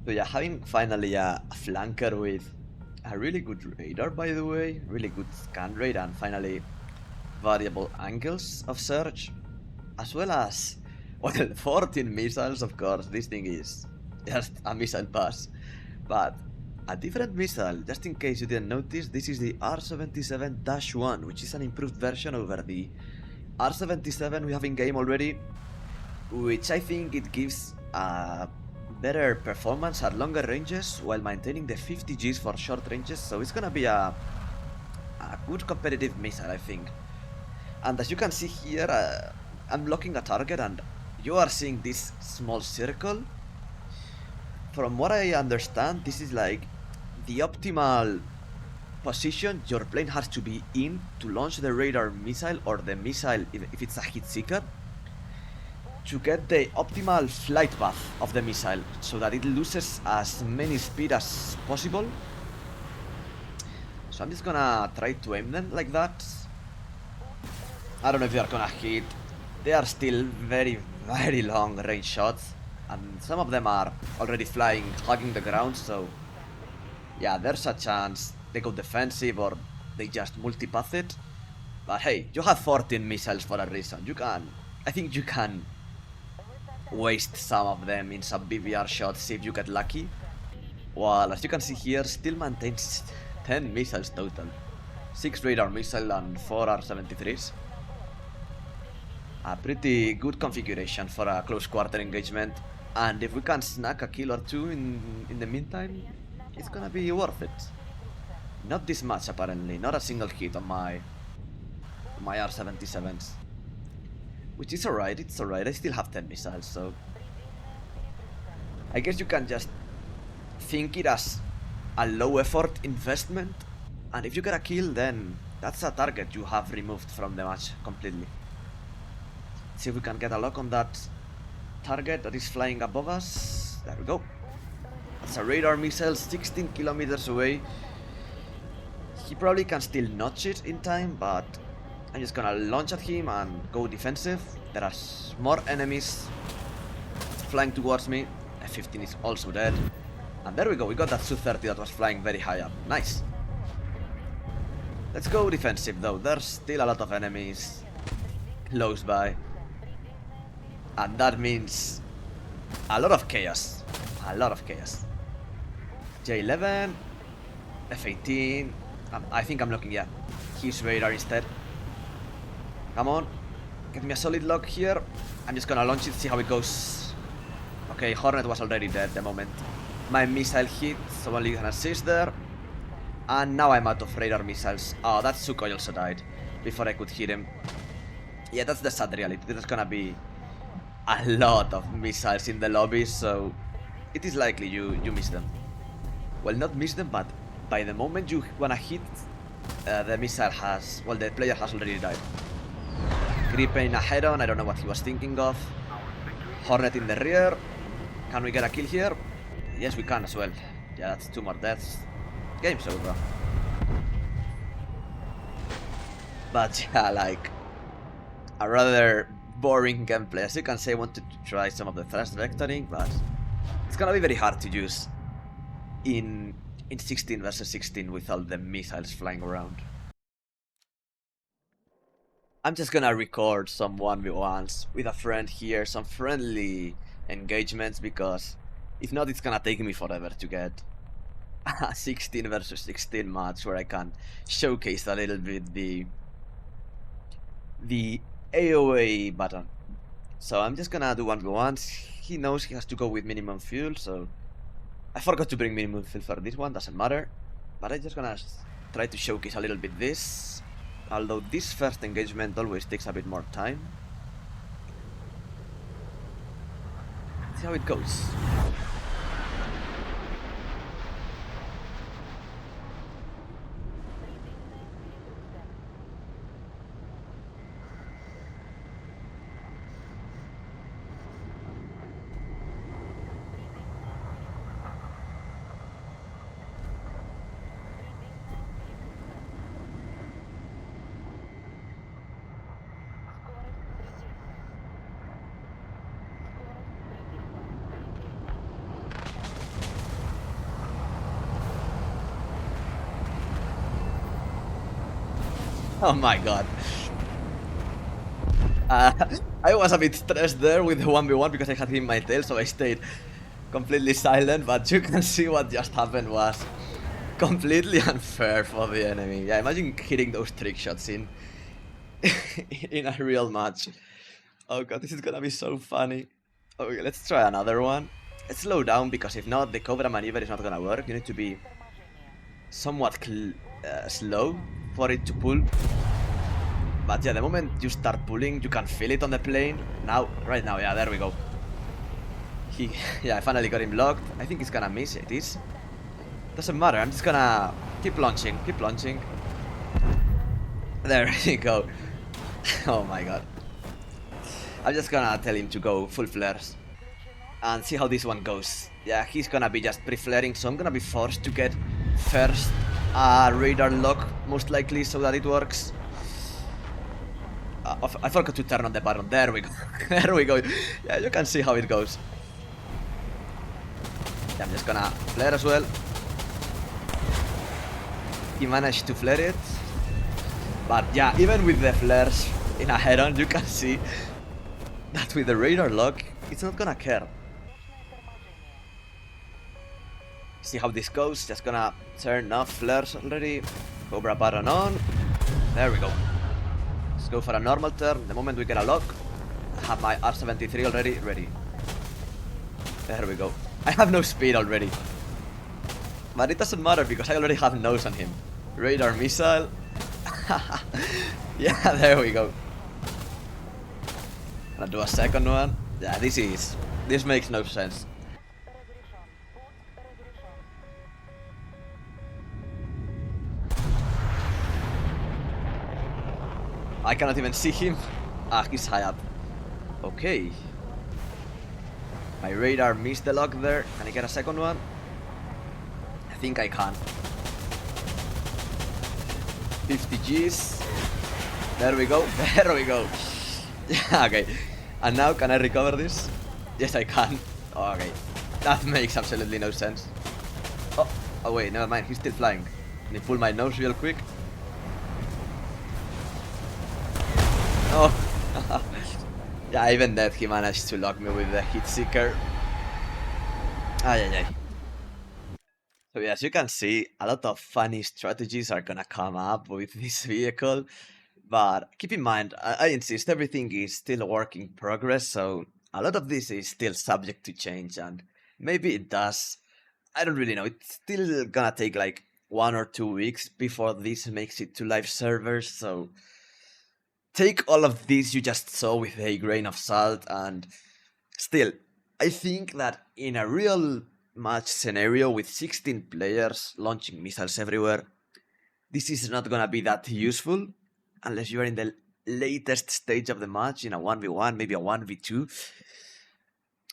So yeah, having finally a flanker with a really good radar, by the way, really good scan rate, and finally variable angles of search, as well as, well, 14 missiles, of course. This thing is just a missile pass, but a different missile, just in case you didn't notice, this is the R77-1, which is an improved version over the R77 we have in game already, which I think it gives a better performance at longer ranges while maintaining the 50 Gs for short ranges, so it's gonna be a good competitive missile, I think. And as you can see here, I'm locking a target and you are seeing this small circle. From what I understand, this is like the optimal position your plane has to be in to launch the radar missile, or the missile if it's a hit seeker, to get the optimal flight path of the missile so that it loses as many speed as possible. So I'm just gonna try to aim them like that. I don't know if they're gonna hit. They are still very, very long range shots, and some of them are already flying, hugging the ground, so yeah, there's a chance they go defensive or they just multipath it. But hey, you have 14 missiles for a reason. I think you can waste some of them in some BVR shots if you get lucky. While, as you can see here, still maintains 10 missiles total. 6 radar missile and 4 R-73s. A pretty good configuration for a close quarter engagement, and if we can snag a kill or two in the meantime, it's gonna be worth it. Not this much apparently, not a single hit on my R-77s. Which is alright, it's alright, I still have 10 missiles, so I guess you can just think it as a low effort investment, and if you get a kill, then that's a target you have removed from the match completely. See if we can get a lock on that target that is flying above us. There we go. That's a radar missile 16 kilometers away. He probably can still notch it in time, but I'm just gonna launch at him and go defensive. There are more enemies flying towards me. F-15 is also dead. And there we go, we got that SU-30 that was flying very high up. Nice. Let's go defensive though, there's still a lot of enemies close by. And that means a lot of chaos. A lot of chaos. J11, F-18. I think I'm looking, yeah, his radar instead. Come on, give me a solid lock here. I'm just gonna launch it, see how it goes. Okay, Hornet was already dead the moment my missile hit, so only an assist there. And now I'm out of radar missiles. Oh, that Sukhoi also died before I could hit him. Yeah, that's the sad reality. There's gonna be a lot of missiles in the lobby, so it is likely you miss them. Well, not miss them, but by the moment you wanna hit, the missile has, well, the player has already died. Gripen a head-on, I don't know what he was thinking of. Hornet in the rear. Can we get a kill here? Yes, we can as well. Yeah, that's 2 more deaths. Game's over. But yeah, like, a rather boring gameplay. As you can see, I wanted to try some of the thrust vectoring, but it's gonna be very hard to use in 16 versus 16 with all the missiles flying around. I'm just gonna record some 1v1s with a friend here, some friendly engagements, because if not, it's gonna take me forever to get a 16 versus 16 match where I can showcase a little bit the AOA button. So I'm just gonna do 1v1s. He knows he has to go with minimum fuel, so I forgot to bring minimum fuel for this one, doesn't matter. But I'm just gonna try to showcase a little bit this. Although this first engagement always takes a bit more time. See how it goes. Oh my god. Uh, I was a bit stressed there with the 1v1 because I had him in my tail, so I stayed completely silent, but you can see what just happened was completely unfair for the enemy. Yeah, imagine hitting those trick shots in in a real match. Oh god, this is gonna be so funny. Okay, let's try another one. Let's slow down because if not, the Cobra maneuver is not gonna work. You need to be somewhat slow for it to pull. But yeah, the moment you start pulling, you can feel it on the plane. Now, right now, yeah, there we go. Yeah, I finally got him locked. I think he's gonna miss it. Is doesn't matter. I'm just gonna keep launching, keep launching. There we go. Oh my god. I'm just gonna tell him to go full flares and see how this one goes. Yeah, he's gonna be just pre-flaring, so I'm gonna be forced to get first radar lock, most likely, so that it works. I forgot to turn on the button. There we go. There we go. Yeah, you can see how it goes. Yeah, I'm just gonna flare as well. He managed to flare it. But yeah, even with the flares in a head-on, you can see that with the radar lock, it's not gonna care. See how this goes. Just gonna turn off flares already. Cobra button on. There we go. Let's go for a normal turn. The moment we get a lock, I have my R73 already ready. There we go. I have no speed already. But it doesn't matter because I already have nose on him. Radar missile. Yeah, there we go. Gonna do a second one. Yeah, this makes no sense. I cannot even see him. Ah, he's high up. Okay. My radar missed the lock there. Can I get a second one? I think I can. 50 Gs. There we go. There we go. Yeah, okay. And now, can I recover this? Yes, I can. Oh, okay. That makes absolutely no sense. Oh, wait, never mind. He's still flying. Let me pull my nose real quick. Oh. Yeah, even that he managed to lock me with the hit seeker. Ay, ay, ay. So yeah, as you can see, a lot of funny strategies are gonna come up with this vehicle. But keep in mind, I insist, everything is still a work in progress, so a lot of this is still subject to change, and maybe it does. I don't really know. It's still gonna take like 1 or 2 weeks before this makes it to live servers, so take all of this you just saw with a grain of salt, and still, I think that in a real match scenario with 16 players launching missiles everywhere, this is not gonna be that useful unless you are in the latest stage of the match in a 1v1, maybe a 1v2,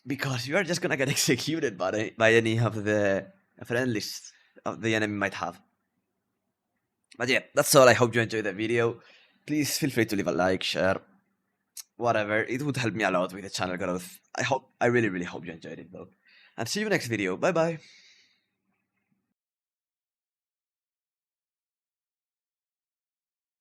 because you are just gonna get executed by any of the friendlies of the enemy might have. But yeah, that's all. I hope you enjoyed the video. Please feel free to leave a like, share, whatever. It would help me a lot with the channel growth. I really, really hope you enjoyed it though. And see you next video. Bye bye.